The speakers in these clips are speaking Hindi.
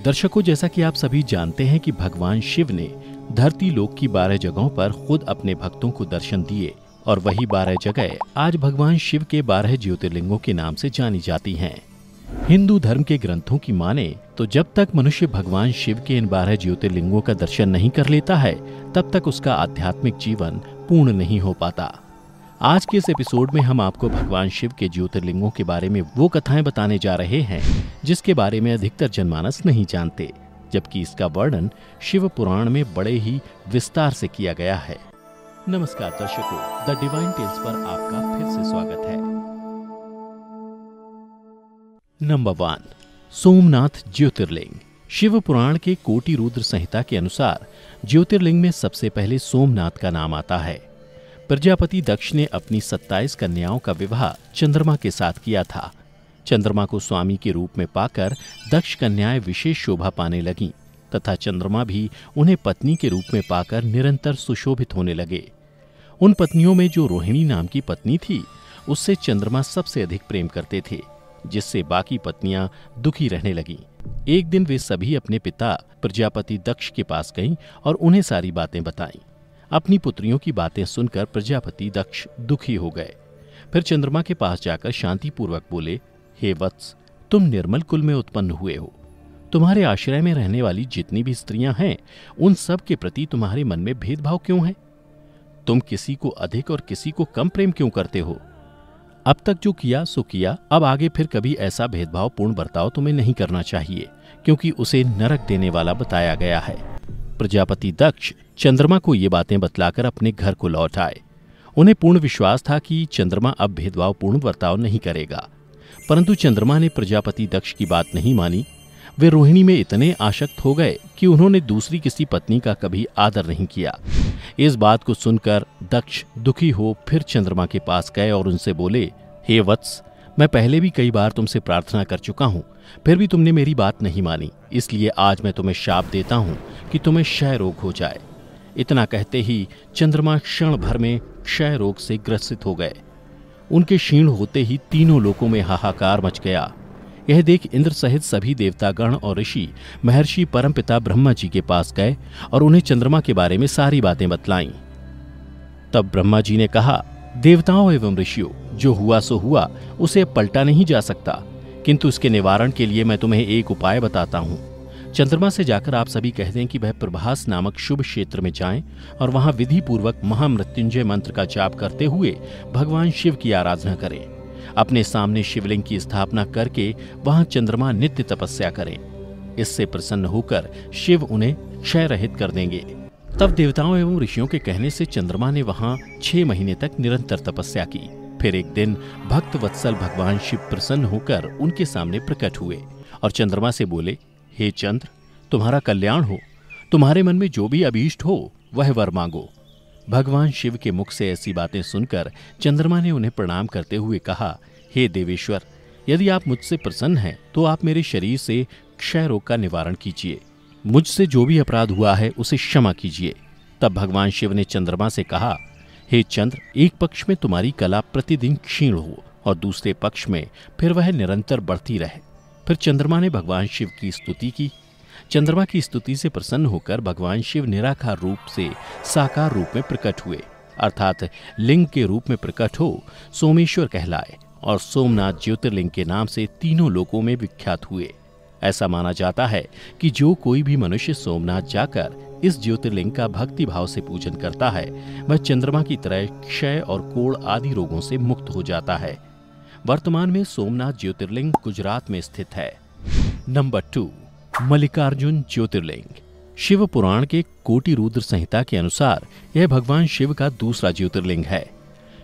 दर्शकों, जैसा कि आप सभी जानते हैं कि भगवान शिव ने धरती लोक की 12 जगहों पर खुद अपने भक्तों को दर्शन दिए और वही 12 जगह आज भगवान शिव के 12 ज्योतिर्लिंगों के नाम से जानी जाती हैं। हिंदू धर्म के ग्रंथों की माने तो जब तक मनुष्य भगवान शिव के इन 12 ज्योतिर्लिंगों का दर्शन नहीं कर लेता है, तब तक उसका आध्यात्मिक जीवन पूर्ण नहीं हो पाता। आज के इस एपिसोड में हम आपको भगवान शिव के ज्योतिर्लिंगों के बारे में वो कथाएं बताने जा रहे हैं जिसके बारे में अधिकतर जनमानस नहीं जानते, जबकि इसका वर्णन शिव पुराण में बड़े ही विस्तार से किया गया है। नमस्कार दर्शकों, द डिवाइन टेल्स पर आपका फिर से स्वागत है। नंबर 1, सोमनाथ ज्योतिर्लिंग। शिव पुराण के कोटि रुद्र संहिता के अनुसार ज्योतिर्लिंग में सबसे पहले सोमनाथ का नाम आता है। प्रजापति दक्ष ने अपनी 27 कन्याओं का विवाह चंद्रमा के साथ किया था। चंद्रमा को स्वामी के रूप में पाकर दक्ष कन्याएं विशेष शोभा पाने लगीं तथा चंद्रमा भी उन्हें पत्नी के रूप में पाकर निरंतर सुशोभित होने लगे। उन पत्नियों में जो रोहिणी नाम की पत्नी थी, उससे चंद्रमा सबसे अधिक प्रेम करते थे, जिससे बाकी पत्नियां दुखी रहने लगीं। एक दिन वे सभी अपने पिता प्रजापति दक्ष के पास गईं और उन्हें सारी बातें बताईं। अपनी पुत्रियों की बातें सुनकर प्रजापति दक्ष दुखी हो गए। फिर चंद्रमा के पास जाकर शांतिपूर्वक बोले, हे वत्स, तुम निर्मल कुल में उत्पन्न हुए हो। तुम्हारे आश्रय में रहने वाली जितनी भी स्त्रियां हैं, उन सब के प्रति तुम्हारे मन में भेदभाव क्यों है? तुम किसी को अधिक और किसी को कम प्रेम क्यों करते हो? अब तक जो किया सो किया, अब आगे फिर कभी ऐसा भेदभावपूर्ण बर्ताव तुम्हें नहीं करना चाहिए, क्योंकि उसे नरक देने वाला बताया गया है। प्रजापति दक्ष चंद्रमा को ये बातें बतलाकर अपने घर को लौट आए। उन्हें पूर्ण विश्वास था कि चंद्रमा अब भेदभावपूर्ण बर्ताव नहीं करेगा, परंतु चंद्रमा ने प्रजापति दक्ष की बात नहीं मानी। वे रोहिणी में इतने आसक्त हो गए कि उन्होंने दूसरी किसी पत्नी का कभी आदर नहीं किया। इस बात को सुनकर दक्ष दुखी हो फिर चंद्रमा के पास गए और उनसे बोले, हे वत्स, मैं पहले भी कई बार तुमसे प्रार्थना कर चुका हूं, फिर भी तुमने मेरी बात नहीं मानी, इसलिए आज मैं तुम्हें शाप देता हूं कि तुम्हें क्षय रोग हो जाए। इतना कहते ही चंद्रमा क्षण भर में क्षय रोग से ग्रसित हो गए। उनके क्षीण होते ही तीनों लोकों में हाहाकार मच गया। यह देख इंद्र सहित सभी देवतागण और ऋषि महर्षि परमपिता ब्रह्मा जी के पास गए और उन्हें चंद्रमा के बारे में सारी बातें बतलाईं। तब ब्रह्मा जी ने कहा, देवताओं एवं ऋषियों, जो हुआ सो हुआ, उसे पलटा नहीं जा सकता, किंतु इसके निवारण के लिए मैं तुम्हें एक उपाय बताता हूं। चंद्रमा से जाकर आप सभी कह दें कि वह प्रभास नामक शुभ क्षेत्र में जाएं और वहां विधि पूर्वक महामृत्युंजय मंत्र का जाप करते हुए भगवान शिव की आराधना करें। अपने सामने शिवलिंग की स्थापना करके वहां चंद्रमा नित्य तपस्या करें। इससे प्रसन्न होकर शिव उन्हें क्षय रहित कर देंगे। तब देवताओं एवं ऋषियों के कहने से चंद्रमा ने वहां 6 महीने तक निरंतर तपस्या की। फिर एक दिन भक्त वत्सल भगवान शिव प्रसन्न होकर उनके सामने प्रकट हुए और चंद्रमा से बोले, हे चंद्र, तुम्हारा कल्याण हो, तुम्हारे मन में जो भी अभीष्ट हो वह वर मांगो। भगवान शिव के मुख से ऐसी बातें सुनकर चंद्रमा ने उन्हें प्रणाम करते हुए कहा, हे देवेश्वर, यदि आप मुझसे प्रसन्न हैं तो आप मेरे शरीर से क्षय रोग का निवारण कीजिए। मुझसे जो भी अपराध हुआ है उसे क्षमा कीजिए। तब भगवान शिव ने चंद्रमा से कहा, हे चंद्र, एक पक्ष में तुम्हारी कला प्रतिदिन क्षीण हो और दूसरे पक्ष में फिर वह निरंतर बढ़ती रहे। फिर चंद्रमा ने भगवान शिव की स्तुति की। चंद्रमा की स्तुति से प्रसन्न होकर भगवान शिव निराकार रूप से साकार रूप में प्रकट हुए, अर्थात लिंग के रूप में प्रकट हो सोमेश्वर कहलाए और सोमनाथ ज्योतिर्लिंग के नाम से तीनों लोकों में विख्यात हुए। ऐसा माना जाता है कि जो कोई भी मनुष्य सोमनाथ जाकर इस ज्योतिर्लिंग का भक्ति भाव से पूजन करता है, वह चंद्रमा की तरह क्षय और कोढ़ आदि रोगों से मुक्त हो जाता है। वर्तमान में सोमनाथ ज्योतिर्लिंग गुजरात में स्थित है। नंबर 2, मल्लिकार्जुन ज्योतिर्लिंग। शिव पुराण के कोटि रुद्र संहिता के अनुसार यह भगवान शिव का दूसरा ज्योतिर्लिंग है।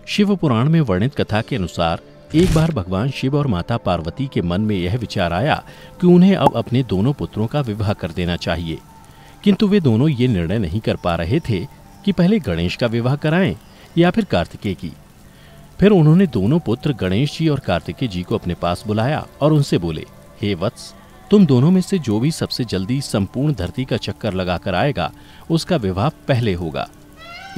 शिव पुराण में वर्णित कथा के अनुसार एक बार भगवान शिव और माता पार्वती के मन में यह विचार आया कि उन्हें अब अपने दोनों पुत्रों का विवाह कर देना चाहिए, किंतु वे दोनों ये निर्णय नहीं कर पा रहे थे कि पहले गणेश का विवाह कराएं या फिर कार्तिकेय की। फिर उन्होंने दोनों पुत्र गणेश जी और कार्तिकेय जी को अपने पास बुलाया और उनसे बोले, हे वत्स, तुम दोनों में से जो भी सबसे जल्दी संपूर्ण धरती का चक्कर लगाकर आएगा, उसका विवाह पहले होगा।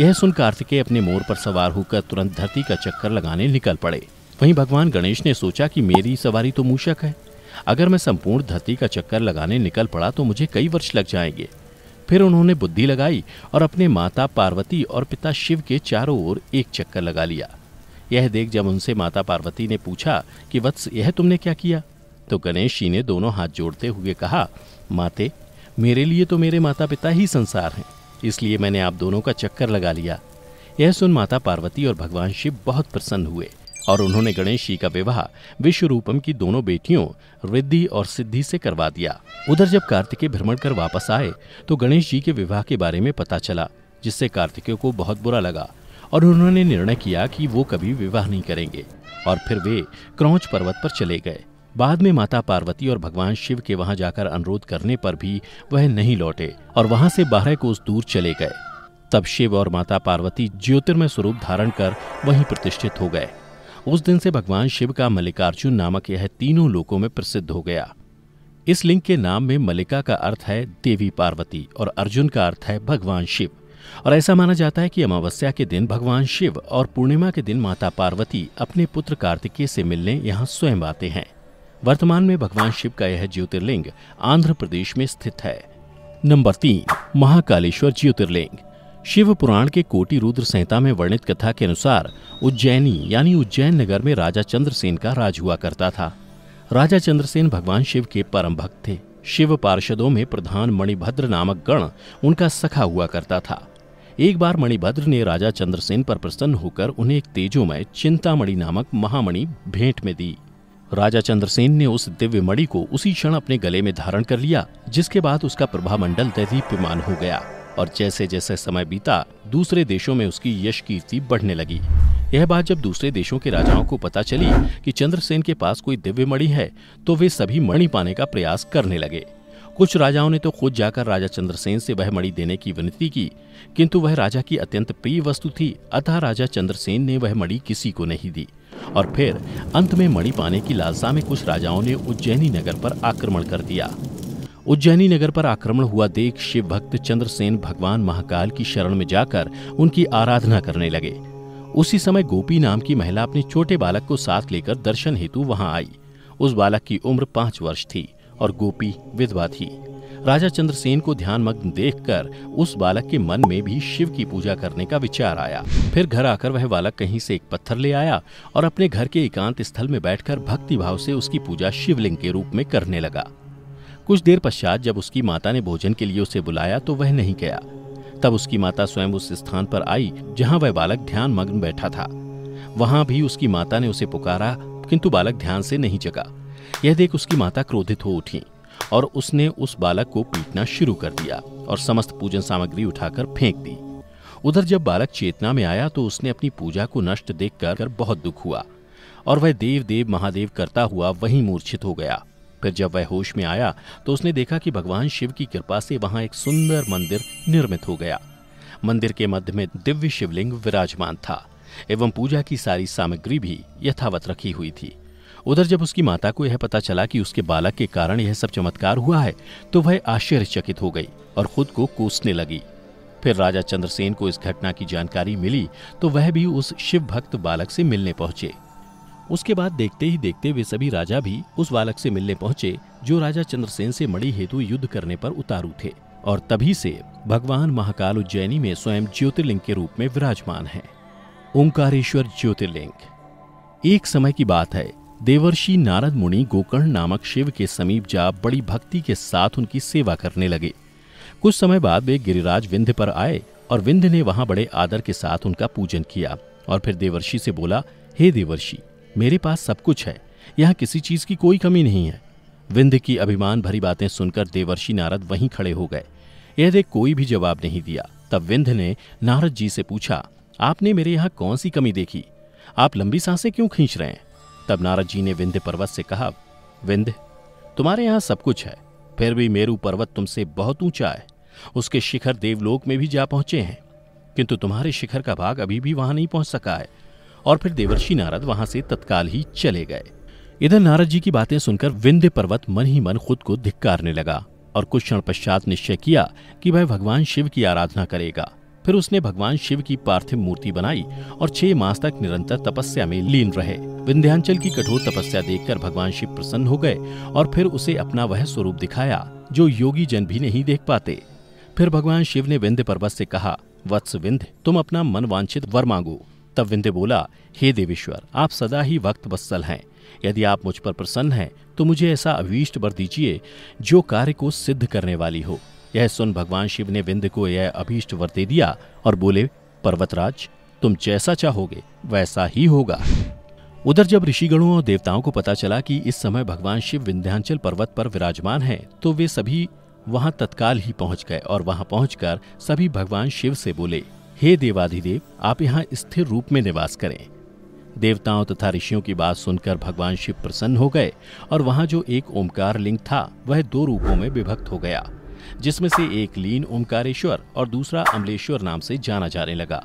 यह सुन कार्तिकेय अपने मोर पर सवार होकर तुरंत धरती का चक्कर लगाने निकल पड़े। वहीं भगवान गणेश ने सोचा कि मेरी सवारी तो मूषक है, अगर मैं संपूर्ण धरती का चक्कर लगाने निकल पड़ा तो मुझे कई वर्ष लग जाएंगे। फिर उन्होंने बुद्धि लगाई और अपने माता पार्वती और पिता शिव के चारों ओर एक चक्कर लगा लिया। यह देख जब उनसे माता पार्वती ने पूछा कि वत्स, यह तुमने क्या किया, तो गणेश जी ने दोनों हाथ जोड़ते हुए कहा, माते, मेरे लिए तो मेरे माता पिता ही संसार हैं, इसलिए मैंने आप दोनों का चक्कर लगा लिया। यह सुन माता पार्वती और भगवान शिव बहुत प्रसन्न हुए और उन्होंने गणेश जी का विवाह विश्वरूपम की दोनों बेटियों रिद्धि और सिद्धि से करवा दिया। उधर जब कार्तिकेय भ्रमण कर वापस आए तो गणेश जी के विवाह के बारे में पता चला, जिससे कार्तिकेय को बहुत बुरा लगा और उन्होंने निर्णय किया कि वो कभी विवाह नहीं करेंगे और फिर वे क्रौंच पर्वत पर चले गए। बाद में माता पार्वती और भगवान शिव के वहां जाकर अनुरोध करने पर भी वह नहीं लौटे और वहां से 12 कोस दूर चले गए। तब शिव और माता पार्वती ज्योतिर्मय स्वरूप धारण कर वहीं प्रतिष्ठित हो गए। उस दिन से भगवान शिव का मल्लिकार्जुन नामक यह तीनों लोकों में प्रसिद्ध हो गया। इस लिंग के नाम में मल्लिका का अर्थ है देवी पार्वती और अर्जुन का अर्थ है भगवान शिव। और ऐसा माना जाता है कि अमावस्या के दिन भगवान शिव और पूर्णिमा के दिन माता पार्वती अपने पुत्र कार्तिकेय से मिलने यहाँ स्वयं आते हैं। वर्तमान में भगवान शिव का यह ज्योतिर्लिंग आंध्र प्रदेश में स्थित है। नंबर 3, महाकालेश्वर ज्योतिर्लिंग। शिव पुराण के कोटि रुद्र संहिता में वर्णित कथा के अनुसार उज्जैनी यानी उज्जैन नगर में राजा चंद्रसेन का राज हुआ करता था। राजा चंद्रसेन भगवान शिव के परम भक्त थे। शिव पार्षदों में प्रधान मणिभद्र नामक गण उनका सखा हुआ करता था। एक बार मणिभद्र ने राजा चंद्रसेन पर प्रसन्न होकर उन्हें एक तेजोमय चिंतामणि नामक महामणि भेंट में दी। राजा चंद्रसेन ने उस दिव्य मणि को उसी क्षण अपने गले में धारण कर लिया, जिसके बाद उसका प्रभामंडल दैदीप्यमान हो गया और जैसे जैसे समय बीता दूसरे देशों में उसकी यश कीर्ति बढ़ने लगी। यह बात जब दूसरे देशों के राजाओं को पता चली कि चंद्रसेन के पास कोई दिव्य मणि है तो वे सभी मणि पाने का प्रयास करने लगे। कुछ राजाओं ने तो खुद जाकर राजा चंद्रसेन से वह मणि देने की विनती की, किंतु वह राजा की अत्यंत प्रिय वस्तु थी, अतः राजा चंद्रसेन ने वह मणि किसी को नहीं दी। और फिर अंत में मणि पाने की लालसा में कुछ राजाओं ने उज्जैनी नगर पर आक्रमण कर दिया। उज्जैनी नगर पर आक्रमण हुआ देख शिव भक्त चंद्रसेन भगवान महाकाल की शरण में जाकर उनकी आराधना करने लगे। उसी समय गोपी नाम की महिला अपने छोटे बालक को साथ लेकर दर्शन हेतु वहां आई। उस बालक की उम्र 5 वर्ष थी और गोपी विधवा थी। राजा चंद्रसेन को ध्यानमग्न देखकर उस बालक के मन में भी शिव की पूजा करने का विचार आया। फिर घर आकर वह बालक कहीं से एक पत्थर ले आया और अपने घर के एकांत स्थल में बैठकर भक्ति भाव से उसकी पूजा शिवलिंग के रूप में करने लगा। कुछ देर पश्चात जब उसकी माता ने भोजन के लिए उसे बुलाया तो वह नहीं गया। तब उसकी माता स्वयं उस स्थान पर आई जहां वह बालक ध्यान मग्न बैठा था। वहां भी उसकी माता ने उसे पुकारा, किंतु बालक ध्यान से नहीं जगा। यह देख उसकी माता क्रोधित हो उठी और उसने उस बालक को पीटना शुरू कर दिया और समस्त पूजन सामग्री उठाकर फेंक दी। उधर जब बालक चेतना में आया तो उसने अपनी पूजा को नष्ट देखकर बहुत दुख हुआ और वह देव देव महादेव करता हुआ वहीं मूर्छित हो गया। फिर जब वह होश में आया तो उसने देखा कि भगवान शिव की कृपा से वहां एक सुंदर मंदिर निर्मित हो गया। मंदिर के मध्य में दिव्य शिवलिंग विराजमान था एवं पूजा की सारी सामग्री भी यथावत रखी हुई थी। उधर जब उसकी माता को यह पता चला कि उसके बालक के कारण यह सब चमत्कार हुआ है तो वह आश्चर्यचकित हो गई और खुद को कोसने लगी। फिर राजा चंद्रसेन को इस घटना की जानकारी मिली तो वह भी उस शिव भक्त बालक से मिलने पहुंचे। उसके बाद देखते ही देखते वे सभी राजा भी उस बालक से मिलने पहुंचे जो राजा चंद्रसेन से मणि हेतु युद्ध करने पर उतारू थे। और तभी से भगवान महाकाल उज्जैनी में स्वयं ज्योतिर्लिंग के रूप में विराजमान है। ओंकारेश्वर ज्योतिर्लिंग। एक समय की बात है, देवर्षि नारद मुनि गोकर्ण नामक शिव के समीप जा बड़ी भक्ति के साथ उनकी सेवा करने लगे। कुछ समय बाद वे गिरिराज विंध्य पर आए और विंध्य ने वहां बड़े आदर के साथ उनका पूजन किया और फिर देवर्षि से बोला, हे देवर्षि, मेरे पास सब कुछ है, यहाँ किसी चीज की कोई कमी नहीं है। विंध्य की अभिमान भरी बातें सुनकर देवर्षि नारद वहीं खड़े हो गए। यह देख कोई भी जवाब नहीं दिया। तब विंध्य ने नारद जी से पूछा, आपने मेरे यहाँ कौन सी कमी देखी? आप लंबी सांसें क्यों खींच रहे हैं? तब नारद जी ने विंध्य पर्वत से कहा, विंध्य, तुम्हारे यहाँ सब कुछ है, फिर भी मेरू पर्वत तुमसे बहुत ऊंचा है। उसके शिखर देवलोक में भी जा पहुंचे हैं, किंतु तुम्हारे शिखर का भाग अभी भी वहां नहीं पहुंच सका है। और फिर देवर्षि नारद वहां से तत्काल ही चले गए। इधर नारद जी की बातें सुनकर विंध्य पर्वत मन ही मन खुद को धिक्कारने लगा और कुछ क्षण पश्चात निश्चय किया कि वह भगवान शिव की आराधना करेगा। फिर उसने भगवान शिव की पार्थिव मूर्ति बनाई और 6 मास तक निरंतर तपस्या में लीन रहे। विंध्याचल की कठोर तपस्या देखकर भगवान शिव प्रसन्न हो गए और फिर उसे अपना वह स्वरूप दिखाया जो योगी जन भी नहीं देख पाते। फिर भगवान शिव ने विंध्य पर्वत से कहा, वत्स विंध्य, तुम अपना मन वांछित वर मांगो। तब विंध्य बोला, हे देवेश्वर, आप सदा ही भक्त वत्सल हैं। यदि आप मुझ पर प्रसन्न हैं तो मुझे ऐसा अभीष्ट वर दीजिए जो कार्य को सिद्ध करने वाली हो। यह सुन भगवान शिव ने विंध्य को यह अभीष्ट वर दे दिया और बोले, पर्वतराज, तुम जैसा चाहोगे वैसा ही होगा। उधर जब ऋषिगणों और देवताओं को पता चला कि इस समय भगवान शिव विंध्याचल पर्वत पर विराजमान हैं, तो वे सभी वहां तत्काल ही पहुंच गए और वहां पहुंचकर सभी भगवान शिव से बोले, हे देवाधिदेव, आप यहाँ स्थिर रूप में निवास करें। देवताओं तथा ऋषियों की बात सुनकर भगवान शिव प्रसन्न हो गए और वहां जो एक ओमकार लिंग था वह 2 रूपों में विभक्त हो गया, जिसमें से एक लीन ओमकारेश्वर और दूसरा अमलेश्वर नाम से जाना जाने लगा।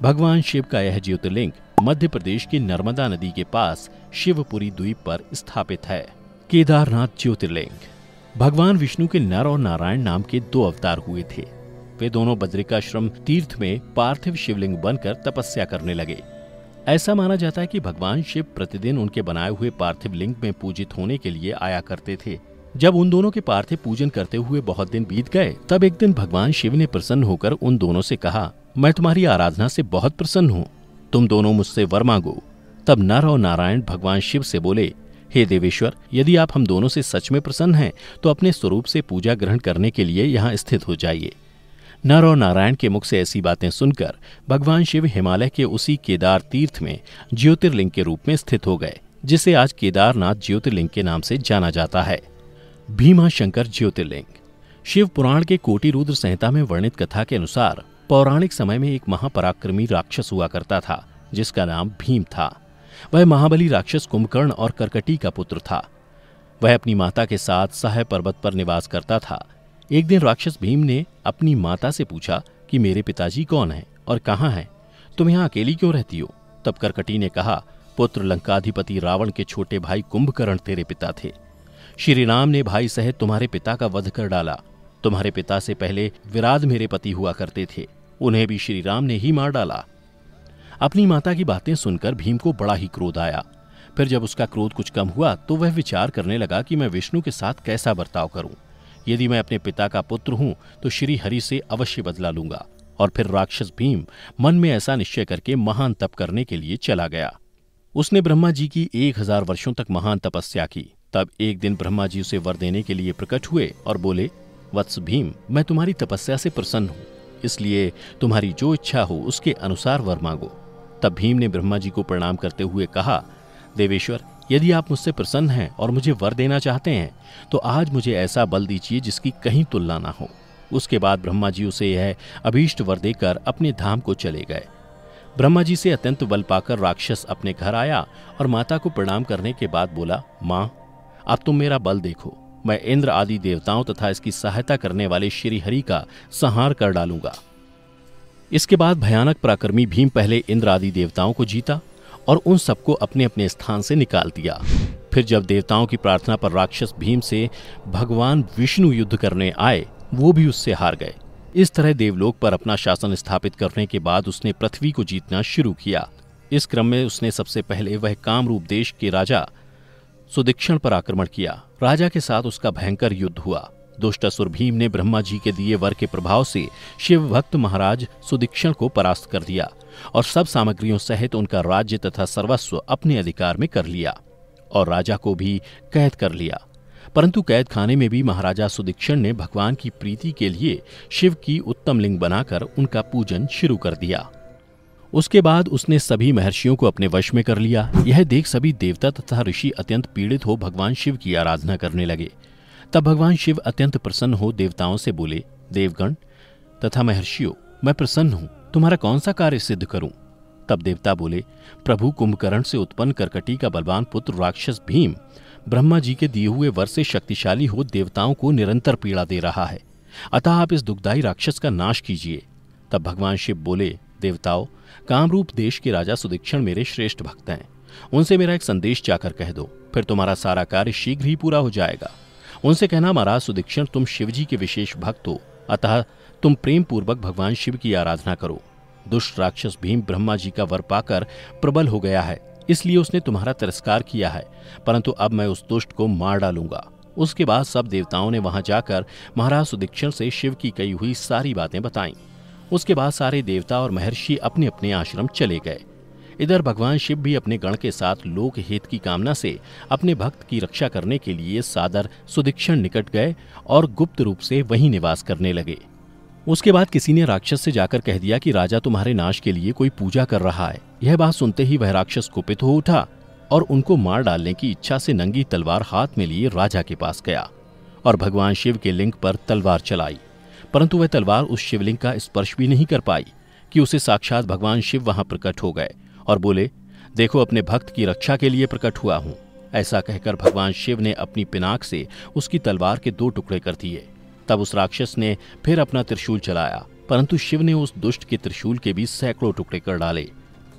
भगवान शिव का यह ज्योतिर्लिंग मध्य प्रदेश की नर्मदा नदी के पास शिवपुरी द्वीप पर स्थापित है। केदारनाथ ज्योतिर्लिंग। भगवान विष्णु के नर और नारायण नाम के 2 अवतार हुए थे। वे दोनों बद्रिकाश्रम तीर्थ में पार्थिव शिवलिंग बनकर तपस्या करने लगे। ऐसा माना जाता है कि भगवान शिव प्रतिदिन उनके बनाए हुए पार्थिव लिंग में पूजित होने के लिए आया करते थे। जब उन दोनों के पार्थिव पूजन करते हुए बहुत दिन बीत गए, तब एक दिन भगवान शिव ने प्रसन्न होकर उन दोनों से कहा, मैं तुम्हारी आराधना से बहुत प्रसन्न हूँ, तुम दोनों मुझसे वर मांगो। तब नर और नारायण भगवान शिव से बोले, हे देवेश्वर, यदि आप हम दोनों से सच में प्रसन्न हैं तो अपने स्वरूप से पूजा ग्रहण करने के लिए यहाँ स्थित हो जाइए। नर और नारायण के मुख से ऐसी बातें सुनकर भगवान शिव हिमालय के उसी केदार तीर्थ में ज्योतिर्लिंग के रूप में स्थित हो गए, जिसे आज केदारनाथ ज्योतिर्लिंग के नाम से जाना जाता है। भीमाशंकर ज्योतिर्लिंग। शिव पुराण के कोटि रुद्र संहिता में वर्णित कथा के अनुसार पौराणिक समय में एक महापराक्रमी राक्षस हुआ करता था, जिसका नाम भीम था। वह महाबली राक्षस कुंभकर्ण और करकटी का पुत्र था। वह अपनी माता के साथ सहाय पर्वत पर निवास करता था। एक दिन राक्षस भीम ने अपनी माता से पूछा कि मेरे पिताजी कौन हैं और कहाँ हैं? तुम यहाँ अकेली क्यों रहती हो? तब करकटी ने कहा, पुत्र, लंकाधिपति रावण के छोटे भाई कुंभकर्ण तेरे पिता थे। श्री राम ने भाई सहित तुम्हारे पिता का वध कर डाला। तुम्हारे पिता से पहले विराध मेरे पति हुआ करते थे, उन्हें भी श्री राम ने ही मार डाला। अपनी माता की बातें सुनकर भीम को बड़ा ही क्रोध आया। फिर जब उसका क्रोध कुछ कम हुआ तो वह विचार करने लगा कि मैं विष्णु के साथ कैसा बर्ताव करूं। यदि मैं अपने पिता का पुत्र हूं तो श्री हरि से अवश्य बदला लूंगा। और फिर राक्षस भीम मन में ऐसा निश्चय करके महान तप करने के लिए चला गया। उसने ब्रह्मा जी की 1000 वर्षों तक महान तपस्या की। तब एक दिन ब्रह्मा जी उसे वर देने के लिए प्रकट हुए और बोले, वत्स भीम, मैं तुम्हारी तपस्या से प्रसन्न हूँ, इसलिए तुम्हारी जो इच्छा हो उसके अनुसार वर मांगो। तब भीम ने ब्रह्मा जी को प्रणाम करते हुए कहा, देवेश्वर, यदि आप मुझसे प्रसन्न हैं और मुझे वर देना चाहते हैं तो आज मुझे ऐसा बल दीजिए जिसकी कहीं तुलना ना हो। उसके बाद ब्रह्मा जी उसे यह अभीष्ट वर देकर अपने धाम को चले गए। ब्रह्मा जी से अत्यंत बल पाकर राक्षस अपने घर आया और माता को प्रणाम करने के बाद बोला, माँ, अब तुम मेरा बल देखो। मैं इंद्र आदि देवताओं तथा इसकी सहायता करने वाले श्री हरि का संहार कर डालूंगा। इसके बाद भयानक पराक्रमी भीम पहले इंद्र आदि देवताओं को जीता और उन सबको अपने अपने स्थान से निकाल दिया। फिर जब देवताओं की प्रार्थना पर राक्षस भीम से भगवान विष्णु युद्ध करने आए, वो भी उससे हार गए। इस तरह देवलोक पर अपना शासन स्थापित करने के बाद उसने पृथ्वी को जीतना शुरू किया। इस क्रम में उसने सबसे पहले वह कामरूप देश के राजा सुदीक्षण पर आक्रमण किया। राजा के साथ उसका भयंकर युद्ध हुआ। दुष्टासुर भीम ने ब्रह्मा जी के दिए वर के प्रभाव से शिव भक्त महाराज सुदीक्षण को परास्त कर दिया और सब सामग्रियों सहित उनका राज्य तथा सर्वस्व अपने अधिकार में कर लिया और राजा को भी कैद कर लिया। परंतु कैद खाने में भी महाराजा सुदीक्षण ने भगवान की प्रीति के लिए शिव की उत्तम लिंग बनाकर उनका पूजन शुरू कर दिया। उसके बाद उसने सभी महर्षियों को अपने वश में कर लिया। यह देख सभी देवता तथा ऋषि अत्यंत पीड़ित हो भगवान शिव की आराधना करने लगे। तब भगवान शिव अत्यंत प्रसन्न हो देवताओं से बोले, देवगण तथा महर्षियों, मैं प्रसन्न हूँ, तुम्हारा कौन सा कार्य सिद्ध करूं? तब देवता बोले, प्रभु, कुंभकर्ण से उत्पन्न करकटी का बलवान पुत्र राक्षस भीम ब्रह्मा जी के दिए हुए वर से शक्तिशाली हो देवताओं को निरंतर पीड़ा दे रहा है, अतः आप इस दुखदायी राक्षस का नाश कीजिए। तब भगवान शिव बोले, देवताओं, कामरूप देश के राजा सुदीक्षण मेरे श्रेष्ठ भक्त हैं, उनसे मेरा एक संदेश जाकर कह दो, फिर तुम्हारा सारा कार्य शीघ्र ही पूरा हो जाएगा। उनसे कहना, महाराज सुदीक्षण, तुम शिवजी के विशेष भक्त हो, अतः तुम प्रेम पूर्वक भगवान शिव की आराधना करो। दुष्ट राक्षस भीम ब्रह्मा जी का वर पाकर प्रबल हो गया है, इसलिए उसने तुम्हारा तिरस्कार किया है, परंतु अब मैं उस दुष्ट को मार डालूंगा। उसके बाद सब देवताओं ने वहां जाकर महाराज सुदीक्षण से शिव की कही हुई सारी बातें बताईं। उसके बाद सारे देवता और महर्षि अपने अपने आश्रम चले गए। इधर भगवान शिव भी अपने गण के साथ लोक हित की कामना से अपने भक्त की रक्षा करने के लिए सादर सुदीक्षण निकट गए और गुप्त रूप से वहीं निवास करने लगे। उसके बाद किसी ने राक्षस से जाकर कह दिया कि राजा तुम्हारे नाश के लिए कोई पूजा कर रहा है। यह बात सुनते ही वह राक्षस कुपित हो उठा और उनको मार डालने की इच्छा से नंगी तलवार हाथ में लिए राजा के पास गया और भगवान शिव के लिंग पर तलवार चलाई, परंतु वह तलवार उस शिवलिंग का स्पर्श भी नहीं कर पाई कि उसे साक्षात भगवान शिव वहां प्रकट हो गए और बोले, देखो अपने भक्त की रक्षा के लिए प्रकट हुआ हूं। ऐसा कहकर भगवान शिव ने अपनी पिनाक से उसकी तलवार के 2 टुकड़े कर दिए। तब उस राक्षस ने फिर अपना त्रिशूल चलाया, परंतु शिव ने उस दुष्ट के त्रिशूल के भी सैकड़ों टुकड़े कर डाले।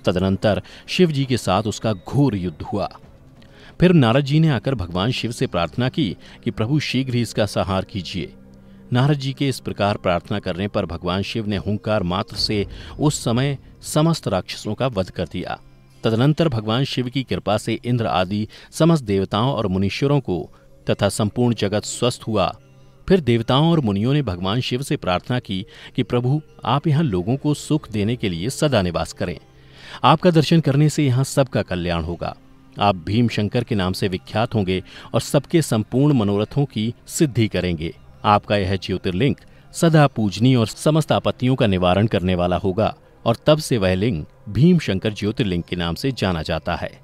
तदनंतर शिव जी के साथ उसका घोर युद्ध हुआ। फिर नारद जी ने आकर भगवान शिव से प्रार्थना की कि प्रभु शीघ्र ही इसका संहार कीजिए। नारद जी के इस प्रकार प्रार्थना करने पर भगवान शिव ने हुंकार मात्र से उस समय समस्त राक्षसों का वध कर दिया। तदनंतर भगवान शिव की कृपा से इंद्र आदि समस्त देवताओं और मुनीश्वरों को तथा संपूर्ण जगत स्वस्थ हुआ। फिर देवताओं और मुनियों ने भगवान शिव से प्रार्थना की कि प्रभु आप यहाँ लोगों को सुख देने के लिए सदा निवास करें। आपका दर्शन करने से यहाँ सबका कल्याण होगा। आप भीम शंकर के नाम से विख्यात होंगे और सबके संपूर्ण मनोरथों की सिद्धि करेंगे। आपका यह ज्योतिर्लिंग सदा पूजनीय और समस्त आपत्तियों का निवारण करने वाला होगा और तब से वह लिंग भीम शंकर ज्योतिर्लिंग के नाम से जाना जाता है।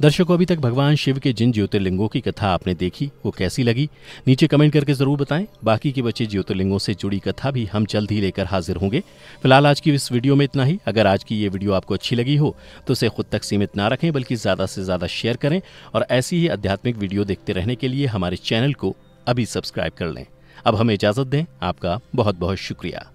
दर्शकों, अभी तक भगवान शिव के जिन ज्योतिर्लिंगों की कथा आपने देखी वो कैसी लगी, नीचे कमेंट करके जरूर बताएं। बाकी के बचे ज्योतिर्लिंगों से जुड़ी कथा भी हम जल्द ही लेकर हाजिर होंगे। फिलहाल आज की इस वीडियो में इतना ही। अगर आज की ये वीडियो आपको अच्छी लगी हो तो उसे खुद तक सीमित ना रखें, बल्कि ज्यादा से ज्यादा शेयर करें और ऐसी ही आध्यात्मिक वीडियो देखते रहने के लिए हमारे चैनल को अभी सब्सक्राइब कर लें। अब हमें इजाजत दें। आपका बहुत बहुत शुक्रिया।